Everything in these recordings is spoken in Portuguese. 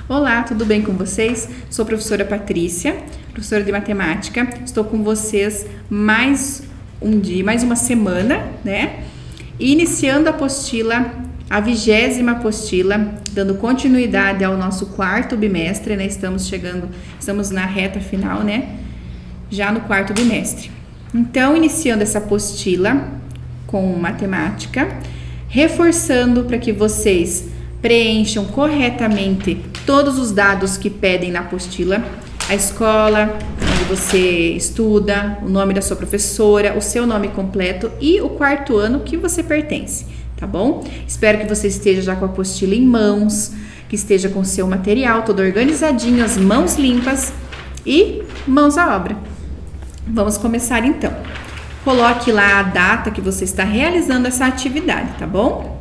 Olá, tudo bem com vocês? Sou a professora Patrícia, professora de matemática. Estou com vocês mais um dia, mais uma semana, né? Iniciando a apostila, a 20ª apostila, dando continuidade ao nosso quarto bimestre, né? Estamos na reta final, né? Já no quarto bimestre. Então, iniciando essa apostila com matemática, reforçando para que vocês preencham corretamente todos os dados que pedem na apostila, a escola onde você estuda, o nome da sua professora, o seu nome completo e o quarto ano que você pertence, tá bom? Espero que você esteja já com a apostila em mãos, que esteja com o seu material todo organizadinho, as mãos limpas e mãos à obra. Vamos começar então. Coloque lá a data que você está realizando essa atividade, tá bom?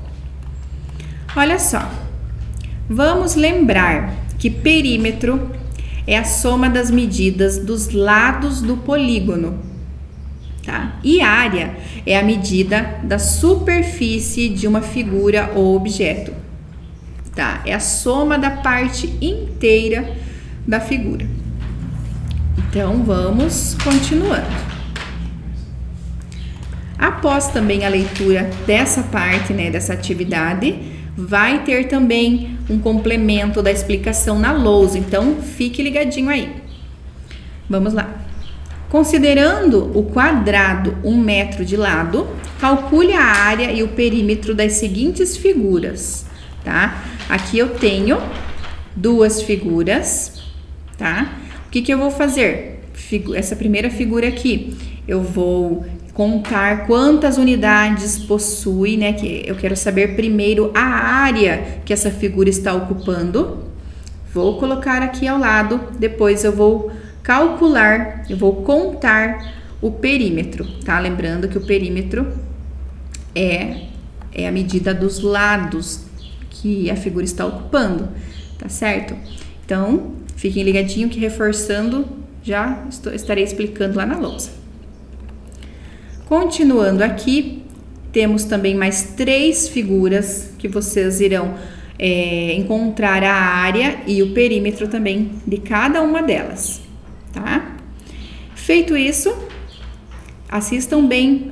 Olha só, vamos lembrar que perímetro é a soma das medidas dos lados do polígono, tá? E área é a medida da superfície de uma figura ou objeto, tá? É a soma da parte inteira da figura. Então, vamos continuando. Após também a leitura dessa parte, né, dessa atividade, vai ter também um complemento da explicação na lousa, então fique ligadinho aí. Vamos lá. Considerando o quadrado 1 metro de lado, calcule a área e o perímetro das seguintes figuras, tá? Aqui eu tenho duas figuras, tá? O que eu vou fazer? Essa primeira figura aqui, eu vou contar quantas unidades possui, né? Que eu quero saber primeiro a área que essa figura está ocupando. Vou colocar aqui ao lado, depois eu vou calcular, eu vou contar o perímetro, tá? Lembrando que o perímetro é a medida dos lados que a figura está ocupando, tá certo? Então, fiquem ligadinho que reforçando, já estarei explicando lá na lousa. Continuando aqui, temos também mais 3 figuras que vocês irão encontrar a área e o perímetro também de cada uma delas, tá? Feito isso, assistam bem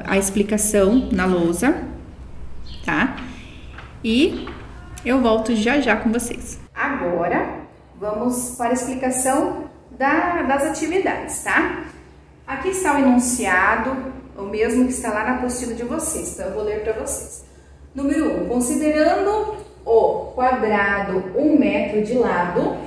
a explicação na lousa, tá? E eu volto já com vocês. Agora, vamos para a explicação das atividades, tá? Aqui está o enunciado, o mesmo que está lá na apostila de vocês, então eu vou ler para vocês. Número 1, considerando o quadrado 1 metro de lado,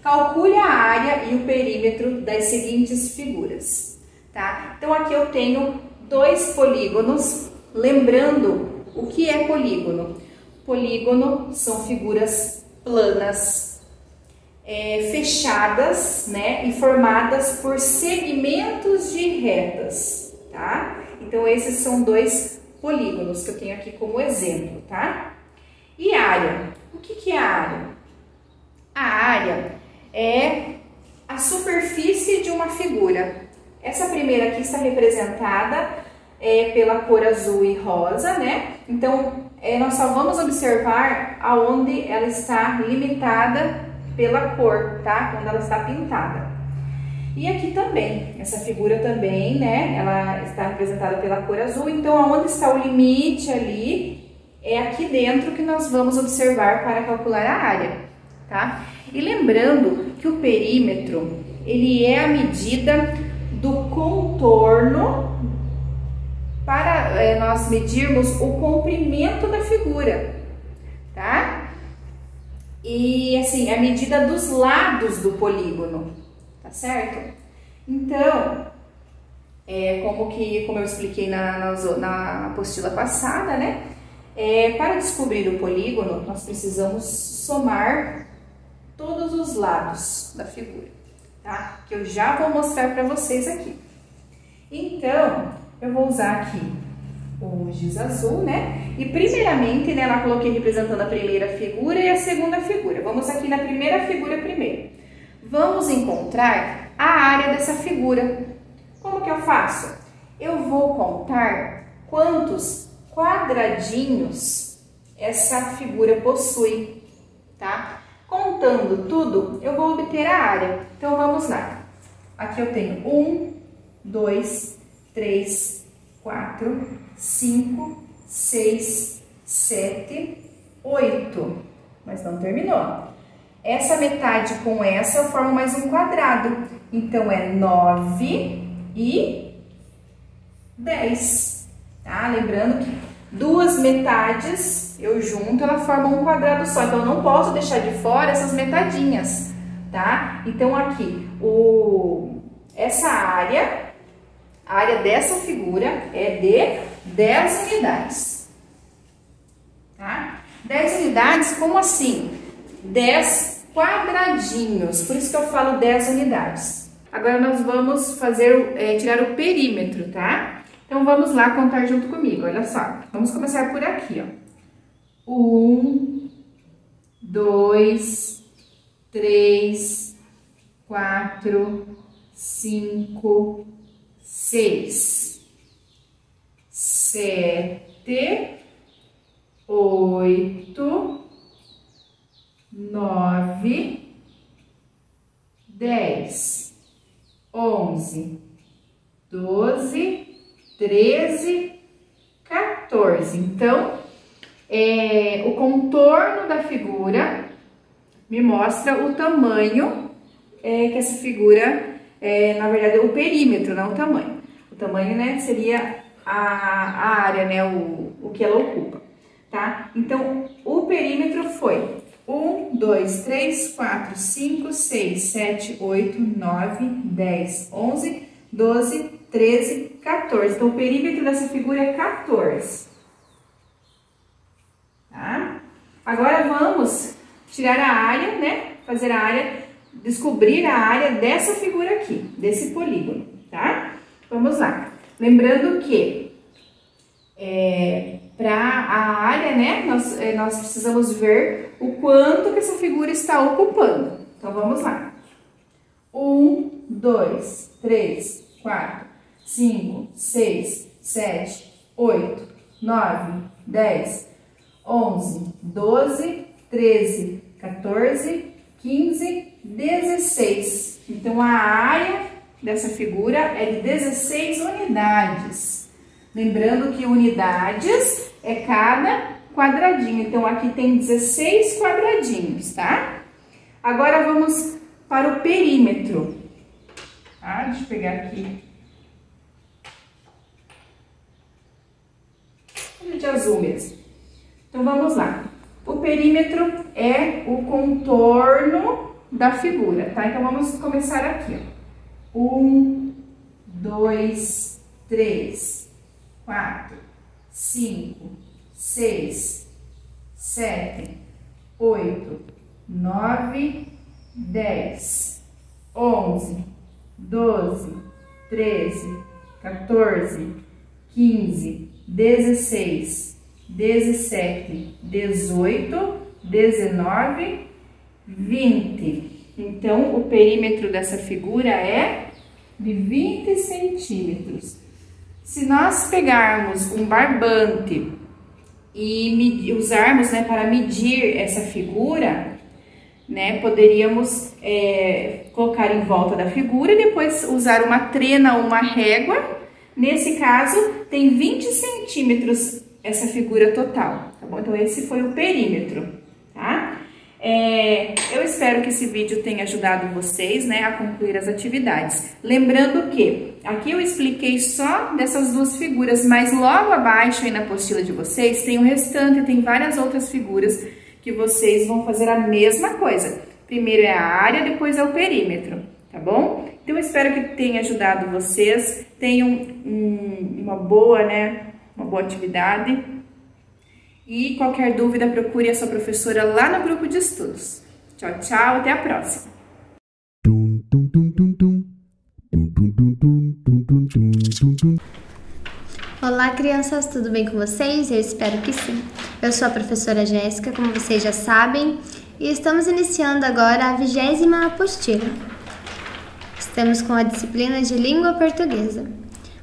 calcule a área e o perímetro das seguintes figuras, tá? Então aqui eu tenho 2 polígonos, lembrando o que é polígono. Polígono são figuras planas, fechadas, né, e formadas por segmentos de retas, tá? Então, esses são 2 polígonos que eu tenho aqui como exemplo, tá? E área? O que é a área? A área é a superfície de uma figura. Essa primeira aqui está representada pela cor azul e rosa, né? Então, nós só vamos observar aonde ela está limitada pela cor, tá? Quando ela está pintada. E aqui também, essa figura também, né? Ela está representada pela cor azul, então aonde está o limite ali, é aqui dentro que nós vamos observar para calcular a área, tá? E lembrando que o perímetro, ele é a medida do contorno para nós medirmos o comprimento da figura, tá? E assim, a medida dos lados do polígono, tá certo? Então, como eu expliquei na apostila passada, né? Para descobrir o polígono, nós precisamos somar todos os lados da figura, tá? Que eu já vou mostrar para vocês aqui. Então, eu vou usar aqui o giz azul, né? E primeiramente, né, lá coloquei representando a primeira figura e a segunda figura. Vamos aqui na primeira figura primeiro. Vamos encontrar a área dessa figura. Como que eu faço? Eu vou contar quantos quadradinhos essa figura possui, tá? Contando tudo, eu vou obter a área. Então, vamos lá. Aqui eu tenho 1, 2, 3, 4, 5, 6, 7, 8. Mas não terminou. Essa metade com essa eu formo mais um quadrado. Então, é 9 e 10. Tá? Lembrando que duas metades eu junto, ela forma um quadrado só. Então, eu não posso deixar de fora essas metadinhas, tá? Então, aqui, essa área, a área dessa figura é de 10 unidades. Tá? 10 unidades, como assim? 10 quadradinhos, por isso que eu falo 10 unidades. Agora, nós vamos fazer, tirar o perímetro, tá? Então, vamos lá contar junto comigo, olha só. Vamos começar por aqui, ó. 1, 2, 3, 4, 5, 6, 7, 8, 9, 10, 11, 12, 13, 14. Então, o contorno da figura me mostra o tamanho que essa figura, na verdade, é o perímetro, não o tamanho. O tamanho, né, seria a área, né, o que ela ocupa, tá? Então, o perímetro foi 1, 2, 3, 4, 5, 6, 7, 8, 9, 10, 11, 12, 13, 14. Então, o perímetro dessa figura é 14. Tá? Agora, vamos tirar a área, né? Fazer a área, descobrir a área dessa figura aqui, desse polígono, tá? Vamos lá. Lembrando que para a área, né, nós precisamos ver o quanto que essa figura está ocupando. Então, vamos lá. 1, 2, 3, 4, 5, 6, 7, 8, 9, 10, 11, 12, 13, 14, 15, 16. Então, a área dessa figura é de 16 unidades. Lembrando que unidades é cada quadradinho. Então, aqui tem 16 quadradinhos, tá? Agora, vamos para o perímetro. Tá? Deixa eu pegar aqui. De azul mesmo. Então, vamos lá. O perímetro é o contorno da figura, tá? Então, vamos começar aqui, ó. 1, 2, 3, 4, 5, 6, 7, 8, 9, 10, 11, 12, 13, 14, 15, 16, 17, 18, 19, 20. Então, o perímetro dessa figura é de 20 centímetros. Se nós pegarmos um barbante e usarmos, né, para medir essa figura, né, poderíamos colocar em volta da figura e depois usar uma trena ou uma régua. Nesse caso, tem 20 centímetros essa figura total, tá bom? Então, esse foi o perímetro, tá? Eu espero que esse vídeo tenha ajudado vocês, né, a concluir as atividades. Lembrando que aqui eu expliquei só dessas duas figuras, mas logo abaixo aí na apostila de vocês tem o restante, tem várias outras figuras que vocês vão fazer a mesma coisa. Primeiro é a área, depois é o perímetro, tá bom? Então, eu espero que tenha ajudado vocês, tenham uma boa atividade. E qualquer dúvida, procure a sua professora lá no grupo de estudos. Tchau, tchau, até a próxima! Olá, crianças, tudo bem com vocês? Eu espero que sim. Eu sou a professora Jéssica, como vocês já sabem, e estamos iniciando agora a 20ª apostila. Estamos com a disciplina de língua portuguesa.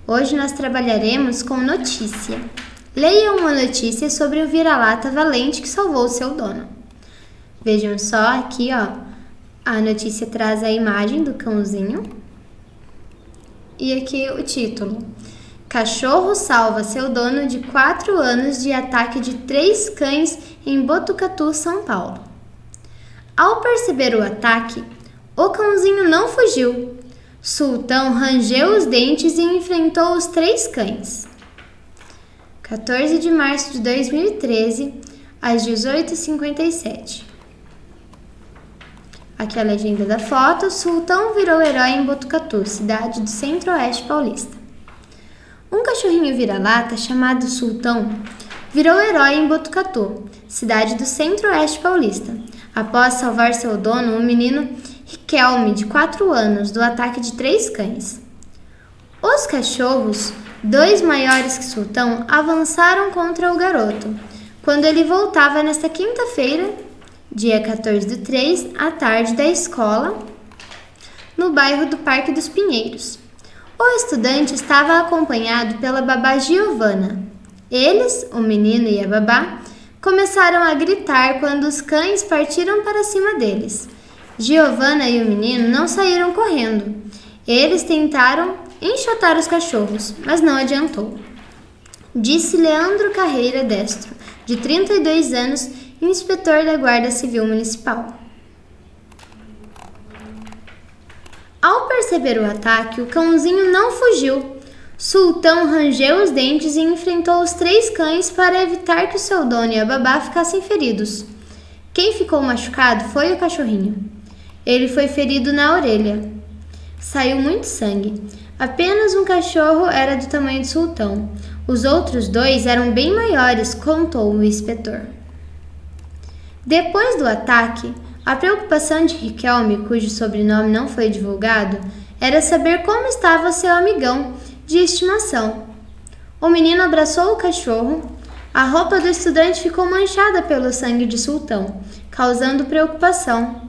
Hoje nós trabalharemos com notícia. Leia uma notícia sobre o vira-lata valente que salvou seu dono. Vejam só aqui, ó, a notícia traz a imagem do cãozinho e aqui o título: Cachorro salva seu dono de 4 anos de ataque de 3 cães em Botucatu, São Paulo. Ao perceber o ataque, o cãozinho não fugiu. Sultão rangeu os dentes e enfrentou os 3 cães. 14 de março de 2013, às 18h57. Aqui a legenda da foto: Sultão virou herói em Botucatu, cidade do Centro-Oeste paulista. Um cachorrinho vira-lata chamado Sultão virou herói em Botucatu, cidade do Centro-Oeste paulista, após salvar seu dono, o menino Riquelme, de 4 anos, do ataque de 3 cães. Os cachorros, 2 maiores que Sultão, avançaram contra o garoto, quando ele voltava nesta quinta-feira, dia 14/3, à tarde da escola, no bairro do Parque dos Pinheiros. O estudante estava acompanhado pela babá Giovana. Eles, o menino e a babá, começaram a gritar quando os cães partiram para cima deles. Giovana e o menino não saíram correndo. Eles tentaram enxotar os cachorros, mas não adiantou. Disse Leandro Carreira Destro, de 32 anos, inspetor da Guarda Civil Municipal. Ao perceber o ataque, o cãozinho não fugiu. Sultão rangeu os dentes e enfrentou os 3 cães para evitar que o seu dono e a babá ficassem feridos. Quem ficou machucado foi o cachorrinho. Ele foi ferido na orelha. Saiu muito sangue. Apenas um cachorro era do tamanho de Sultão. Os outros 2 eram bem maiores, contou o inspetor. Depois do ataque, a preocupação de Riquelme, cujo sobrenome não foi divulgado, era saber como estava seu amigão de estimação. O menino abraçou o cachorro. A roupa do estudante ficou manchada pelo sangue de Sultão, causando preocupação.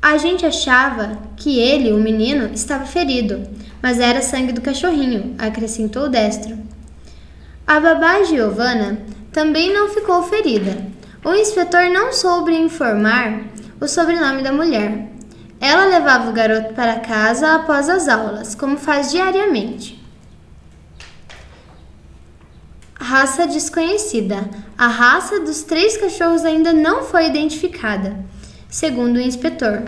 A gente achava que ele, o menino, estava ferido, mas era sangue do cachorrinho, acrescentou Destro. A babá Giovana também não ficou ferida. O inspetor não soube informar o sobrenome da mulher. Ela levava o garoto para casa após as aulas, como faz diariamente. Raça desconhecida. A raça dos 3 cachorros ainda não foi identificada, segundo o inspetor.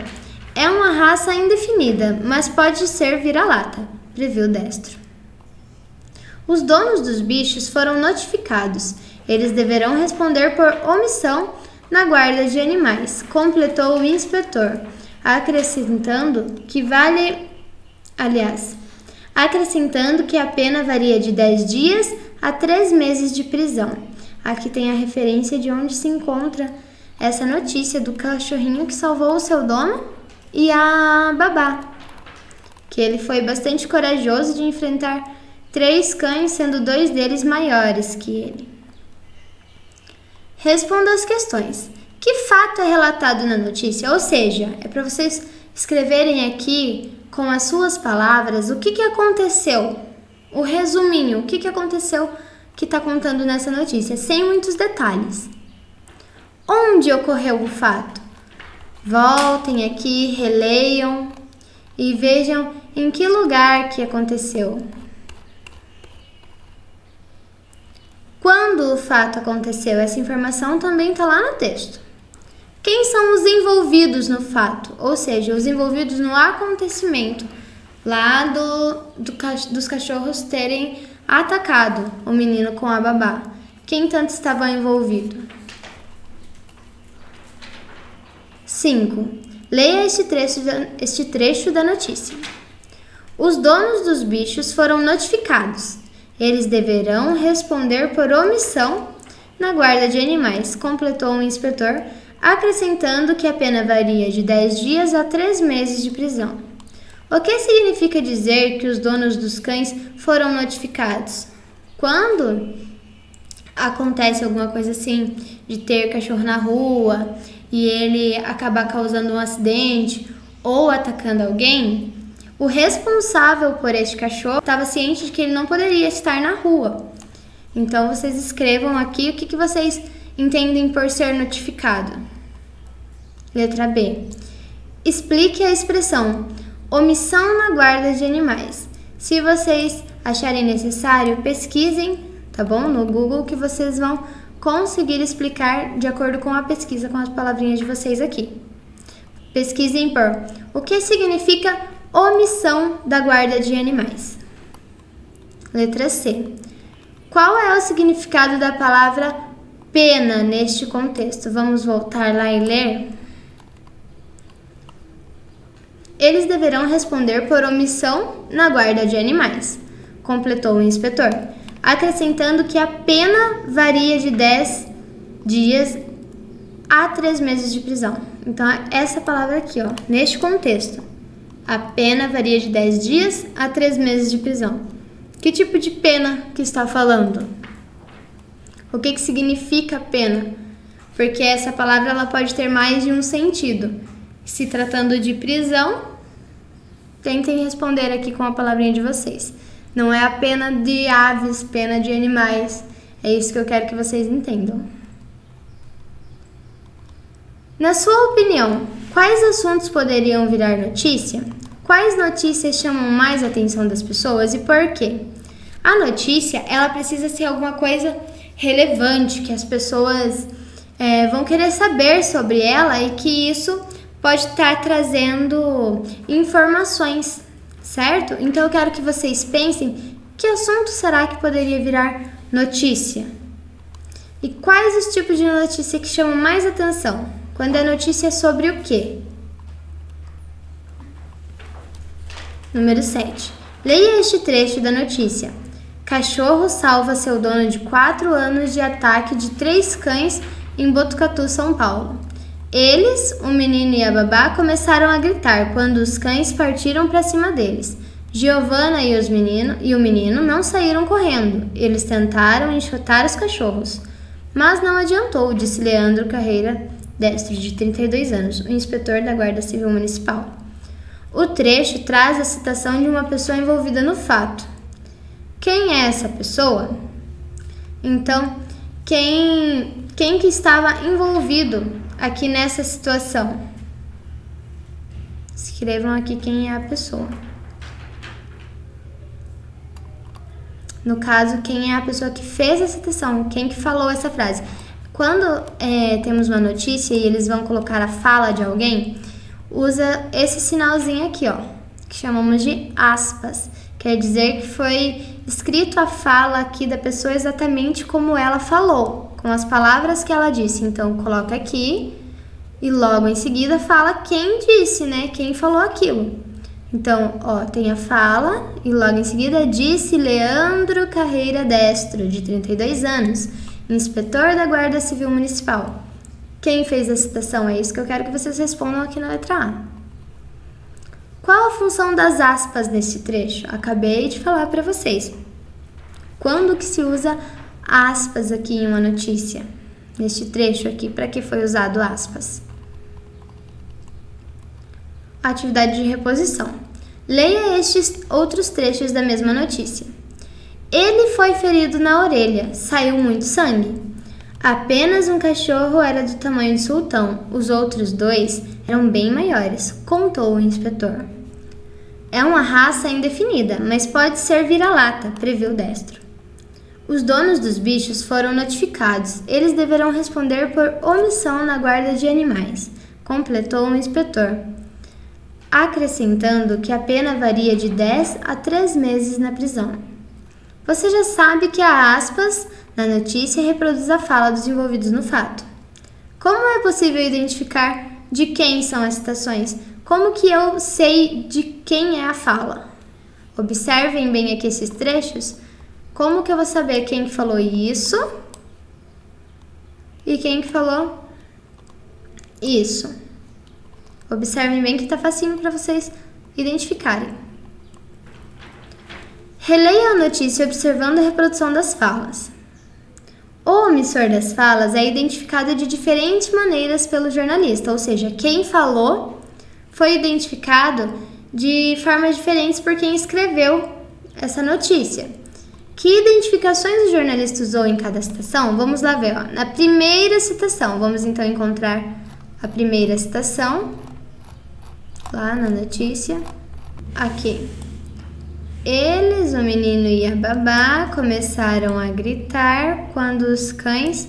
É uma raça indefinida, mas pode ser vira-lata, previu Destro. Os donos dos bichos foram notificados. Eles deverão responder por omissão na guarda de animais, completou o inspetor, acrescentando que a pena varia de 10 dias a 3 meses de prisão. Aqui tem a referência de onde se encontra essa notícia do cachorrinho que salvou o seu dono e a babá, que ele foi bastante corajoso de enfrentar 3 cães, sendo 2 deles maiores que ele. Responda as questões. Que fato é relatado na notícia? Ou seja, é para vocês escreverem aqui com as suas palavras o que aconteceu. O resuminho, o que aconteceu que está contando nessa notícia, sem muitos detalhes. Onde ocorreu o fato? Voltem aqui, releiam e vejam em que lugar que aconteceu. Quando o fato aconteceu, essa informação também está lá no texto. Quem são os envolvidos no fato? Ou seja, os envolvidos no acontecimento lá dos cachorros terem atacado o menino com a babá. Quem tanto estava envolvido? 5. Leia este trecho da notícia. Os donos dos bichos foram notificados. Eles deverão responder por omissão na guarda de animais, completou o inspetor, acrescentando que a pena varia de 10 dias a 3 meses de prisão. O que significa dizer que os donos dos cães foram notificados? Quando acontece alguma coisa assim, de ter cachorro na rua e ele acabar causando um acidente ou atacando alguém, o responsável por este cachorro estava ciente de que ele não poderia estar na rua. Então, vocês escrevam aqui o que vocês entendem por ser notificado. Letra B. Explique a expressão omissão na guarda de animais. Se vocês acharem necessário, pesquisem, tá bom? No Google, que vocês vão conseguir explicar de acordo com a pesquisa, com as palavrinhas de vocês aqui. Pesquisem por o que significa omissão da guarda de animais. Letra C. Qual é o significado da palavra pena neste contexto? Vamos voltar lá e ler. Eles deverão responder por omissão na guarda de animais, completou o inspetor, acrescentando que a pena varia de 10 dias a 3 meses de prisão. Então, essa palavra aqui, ó, neste contexto, a pena varia de 10 dias a 3 meses de prisão. Que tipo de pena que está falando? O que significa pena? Porque essa palavra ela pode ter mais de um sentido. Se tratando de prisão, tentem responder aqui com a palavrinha de vocês. Não é a pena de aves, pena de animais. É isso que eu quero que vocês entendam. Na sua opinião, quais assuntos poderiam virar notícia? Quais notícias chamam mais a atenção das pessoas e por quê? A notícia, ela precisa ser alguma coisa relevante, que as pessoas vão querer saber sobre ela e que isso pode estar trazendo informações, certo? Então eu quero que vocês pensem que assunto será que poderia virar notícia? E quais os tipos de notícia que chamam mais atenção? Quando é notícia sobre o quê? Número 7. Leia este trecho da notícia. Cachorro salva seu dono de 4 anos de ataque de 3 cães em Botucatu, São Paulo. Eles, o menino e a babá, começaram a gritar quando os cães partiram para cima deles. Giovana e o menino não saíram correndo. Eles tentaram enxotar os cachorros. Mas não adiantou, disse Leandro Carreira Destro, de 32 anos, o inspetor da Guarda Civil Municipal. O trecho traz a citação de uma pessoa envolvida no fato. Quem é essa pessoa? Então, quem que estava envolvido aqui nessa situação? Escrevam aqui quem é a pessoa. No caso, quem é a pessoa que fez a citação, quem que falou essa frase. Quando temos uma notícia e eles vão colocar a fala de alguém, usa esse sinalzinho aqui, ó, que chamamos de aspas. Quer dizer que foi escrito a fala aqui da pessoa exatamente como ela falou, com as palavras que ela disse. Então, coloca aqui e logo em seguida fala quem disse, né? Quem falou aquilo. Então, ó, tem a fala e logo em seguida disse Leandro Carreira Destro, de 32 anos, inspetor da Guarda Civil Municipal. Quem fez a citação? É isso que eu quero que vocês respondam aqui na letra A. Qual a função das aspas nesse trecho? Acabei de falar para vocês. Quando que se usa aspas aqui em uma notícia? Neste trecho aqui, para que foi usado aspas? Atividade de reposição. Leia estes outros trechos da mesma notícia. Ele foi ferido na orelha. Saiu muito sangue. Apenas um cachorro era do tamanho de sultão. Os outros 2 eram bem maiores, contou o inspetor. É uma raça indefinida, mas pode ser vira-lata, previu Destro. Os donos dos bichos foram notificados. Eles deverão responder por omissão na guarda de animais, completou o inspetor, acrescentando que a pena varia de 10 a 3 meses na prisão. Você já sabe que a aspas na notícia reproduz a fala dos envolvidos no fato. Como é possível identificar de quem são as citações? Como que eu sei de quem é a fala? Observem bem aqui esses trechos. Como que eu vou saber quem que falou isso e quem que falou isso? Observem bem que tá facinho para vocês identificarem. Releia a notícia observando a reprodução das falas. O omissor das falas é identificado de diferentes maneiras pelo jornalista, ou seja, quem falou foi identificado de formas diferentes por quem escreveu essa notícia. Que identificações o jornalista usou em cada citação? Vamos lá ver, ó. Na primeira citação, vamos então encontrar a primeira citação, lá na notícia, aqui. Eles, o menino e a babá, começaram a gritar quando os cães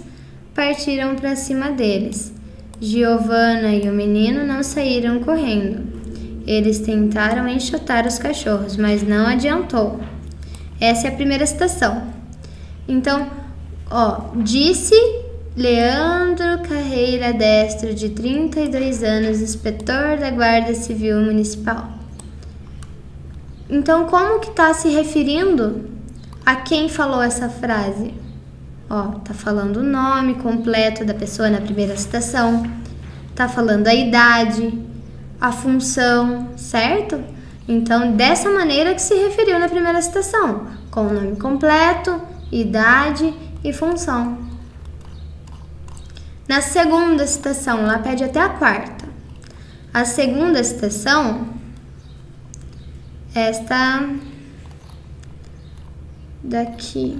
partiram para cima deles. Giovanna e o menino não saíram correndo. Eles tentaram enxotar os cachorros, mas não adiantou. Essa é a primeira citação. Então, disse Leandro Carreira Destro, de 32 anos, inspetor da Guarda Civil Municipal. Então, como que está se referindo a quem falou essa frase? Tá falando o nome completo da pessoa na primeira citação, tá falando a idade, a função, certo? Então, dessa maneira que se referiu na primeira citação, com o nome completo, idade e função. Na segunda citação, lá pede até a quarta. A segunda citação, esta daqui.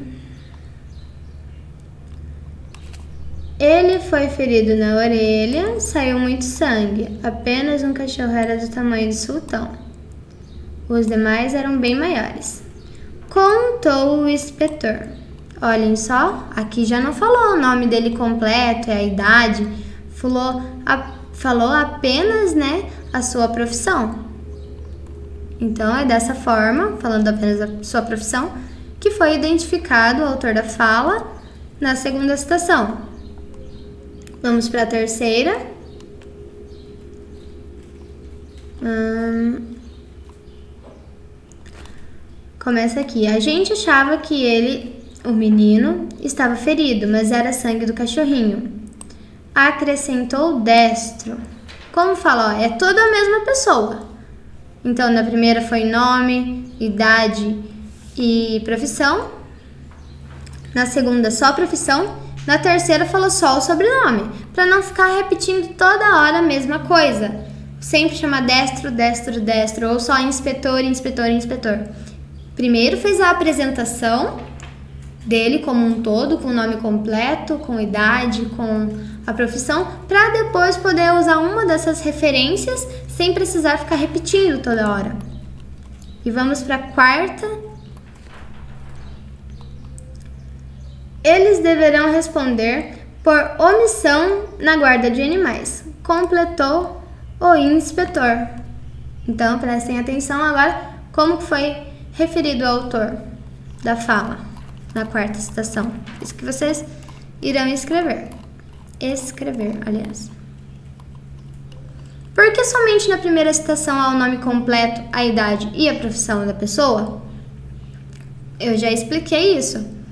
Ele foi ferido na orelha, saiu muito sangue. Apenas um cachorro era do tamanho do sultão. Os demais eram bem maiores. Contou o inspetor. Olhem só, aqui já não falou o nome dele completo, a idade. Falou apenas, a sua profissão. Então, é dessa forma, falando apenas a sua profissão, que foi identificado o autor da fala na segunda citação. Vamos para a terceira. Começa aqui. A gente achava que o menino, estava ferido, mas era sangue do cachorrinho. Acrescentou Destro. Como fala, é toda a mesma pessoa. Então, na primeira foi nome, idade e profissão. Na segunda, só a profissão. Na terceira, falou só o sobrenome, para não ficar repetindo toda hora a mesma coisa. Sempre chamar Destro, Destro, Destro, ou só inspetor, inspetor, inspetor. Primeiro fez a apresentação dele como um todo, com o nome completo, com idade, com a profissão, para depois poder usar uma dessas referências sem precisar ficar repetindo toda hora. E vamos para a quarta. Eles deverão responder por omissão na guarda de animais, completou o inspetor. Então, prestem atenção agora como foi referido o autor da fala na quarta citação. Isso que vocês irão escrever. Por que somente na primeira citação há o nome completo, a idade e a profissão da pessoa? Eu já expliquei isso.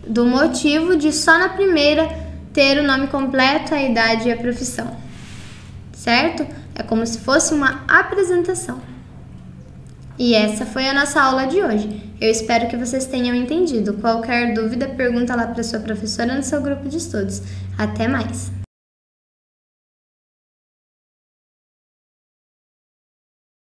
Do motivo de só na primeira ter o nome completo, a idade e a profissão. Certo? É como se fosse uma apresentação. E essa foi a nossa aula de hoje. Eu espero que vocês tenham entendido. Qualquer dúvida, pergunta lá para sua professora no seu grupo de estudos. Até mais!